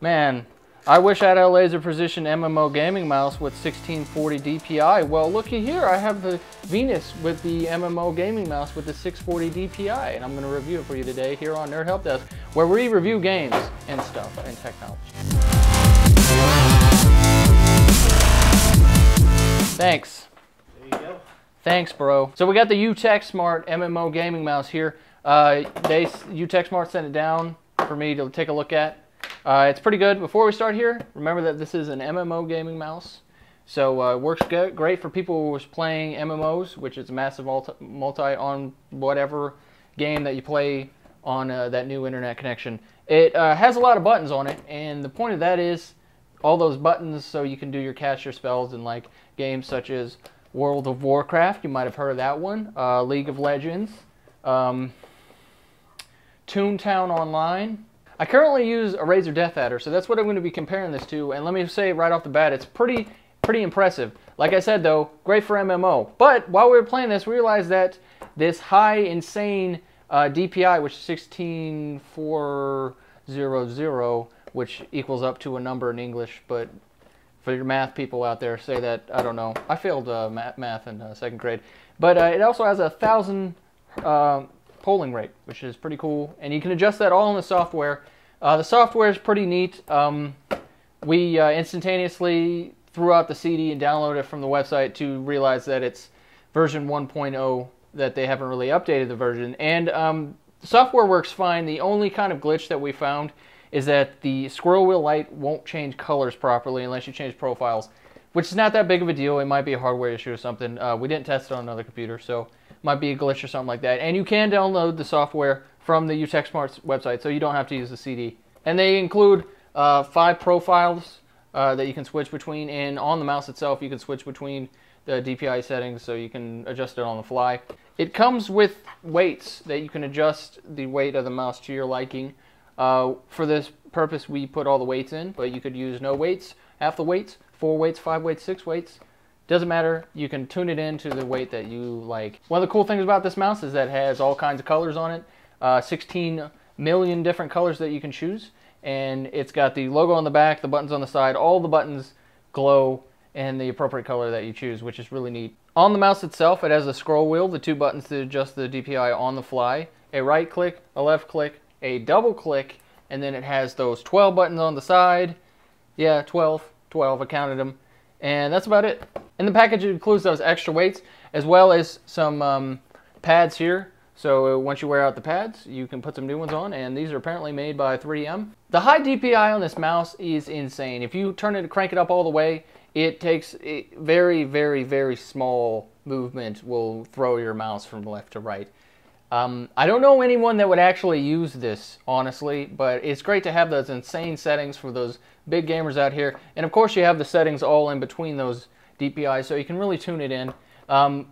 Man, I wish I had a laser precision MMO gaming mouse with 1640 DPI. Well, looky here, I have the Venus with the MMO gaming mouse with the 640 DPI, and I'm going to review it for you today here on Nerd Help Desk, where we review games and stuff and technology. Thanks. There you go. Thanks, bro. So we got the UtechSmart MMO gaming mouse here. UtechSmart sent it down for me to take a look at. It's pretty good. Before we start here, remember that this is an MMO gaming mouse. So it works good, great for people who are playing MMOs, which is a massive multi on whatever game that you play on that new internet connection. It has a lot of buttons on it, and the point of that is all those buttons so you can do your cast your spells in like games such as World of Warcraft. You might have heard of that one. League of Legends. Toontown Online. I currently use a Razer Death Adder, so that's what I'm going to be comparing this to. And let me say right off the bat, it's pretty impressive. Like I said, though, great for MMO. But while we were playing this, we realized that this high, insane DPI, which is 16400, which equals up to a number in English, but for your math people out there, say that, I don't know. I failed math in second grade. But it also has 1,000 polling rate, which is pretty cool. And you can adjust that all in the software. The software is pretty neat. We instantaneously threw out the CD and downloaded it from the website to realize that it's version 1.0, that they haven't really updated the version. And the software works fine. The only kind of glitch that we found is that the scroll wheel light won't change colors properly unless you change profiles, which is not that big of a deal. It might be a hardware issue or something. We didn't test it on another computer, so might be a glitch or something like that. And you can download the software from the UtechSmart's website, so you don't have to use the CD. And they include 5 profiles that you can switch between, and on the mouse itself you can switch between the DPI settings, so you can adjust it on the fly. It comes with weights that you can adjust the weight of the mouse to your liking. For this purpose we put all the weights in, but you could use no weights, half the weights, 4 weights, 5 weights, 6 weights. Doesn't matter, you can tune it in to the weight that you like. One of the cool things about this mouse is that it has all kinds of colors on it, 16 million different colors that you can choose, and it's got the logo on the back, the buttons on the side, all the buttons glow in the appropriate color that you choose, which is really neat. On the mouse itself, it has a scroll wheel, the 2 buttons to adjust the DPI on the fly, a right click, a left click, a double click, and then it has those 12 buttons on the side. Yeah, 12, I counted them. And that's about it. And the package includes those extra weights, as well as some pads here. So once you wear out the pads, you can put some new ones on, and these are apparently made by 3M. The high DPI on this mouse is insane. If you crank it up all the way, it takes a very, very, very small movement will throw your mouse from left to right. I don't know anyone that would actually use this, honestly, but it's great to have those insane settings for those big gamers out here. And of course you have the settings all in between those DPI, so you can really tune it in.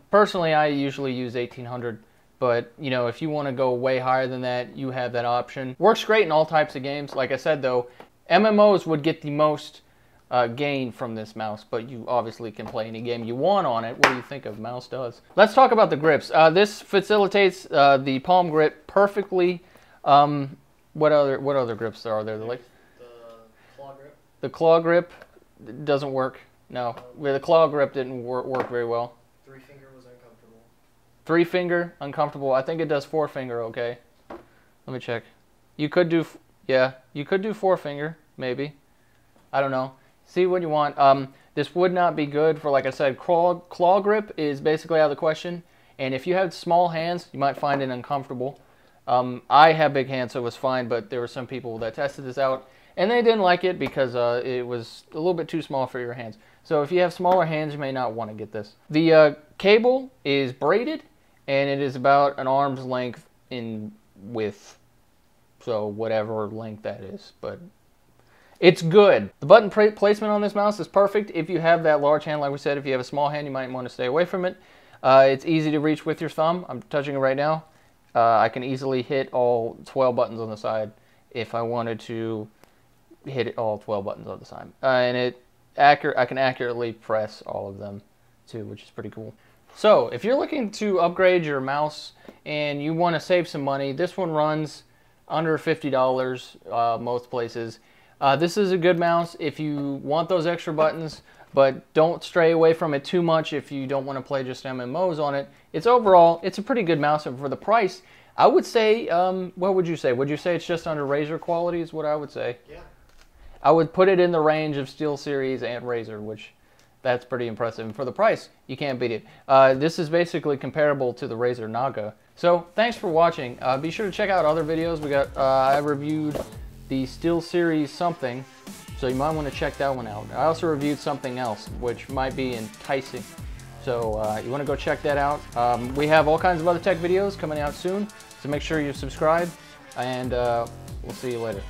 Personally, I usually use 1800, but you know, if you want to go way higher than that, you have that option. Works great in all types of games. Like I said though, MMOs would get the most gain from this mouse, but you obviously can play any game you want on it. What do you think of mouse does? Let's talk about the grips. This facilitates the palm grip perfectly. What other grips are there? The claw grip. The claw grip doesn't work. No, the claw grip didn't work very well. 3-finger was uncomfortable. 3-finger uncomfortable. I think it does 4-finger. Okay, let me check. You could do, yeah, you could do 4-finger maybe. I don't know. See what you want. This would not be good for, like I said, claw grip is basically out of the question. And if you have small hands, you might find it uncomfortable. I have big hands, so it was fine, but there were some people that tested this out, and they didn't like it because it was a little bit too small for your hands. So if you have smaller hands, you may not want to get this. The cable is braided, and it is about an arm's length in width. So whatever length that is, but it's good. The button placement on this mouse is perfect. If you have that large hand, like we said, if you have a small hand, you might want to stay away from it. It's easy to reach with your thumb. I'm touching it right now. I can easily hit all 12 buttons on the side if I wanted to hit all 12 buttons on the side. And I can accurately press all of them too, which is pretty cool. So if you're looking to upgrade your mouse and you want to save some money, this one runs under $50 most places. This is a good mouse if you want those extra buttons, but don't stray away from it too much if you don't want to play just MMOs on it. It's a pretty good mouse, and for the price, I would say, what would you say? Would you say it's just under Razer quality is what I would say? Yeah. I would put it in the range of SteelSeries and Razer, which that's pretty impressive. And for the price, you can't beat it. This is basically comparable to the Razer Naga. So thanks for watching. Be sure to check out other videos. We got I reviewed the SteelSeries something, so you might want to check that one out. I also reviewed something else, which might be enticing. So you want to go check that out. We have all kinds of other tech videos coming out soon, so make sure you subscribe, and we'll see you later.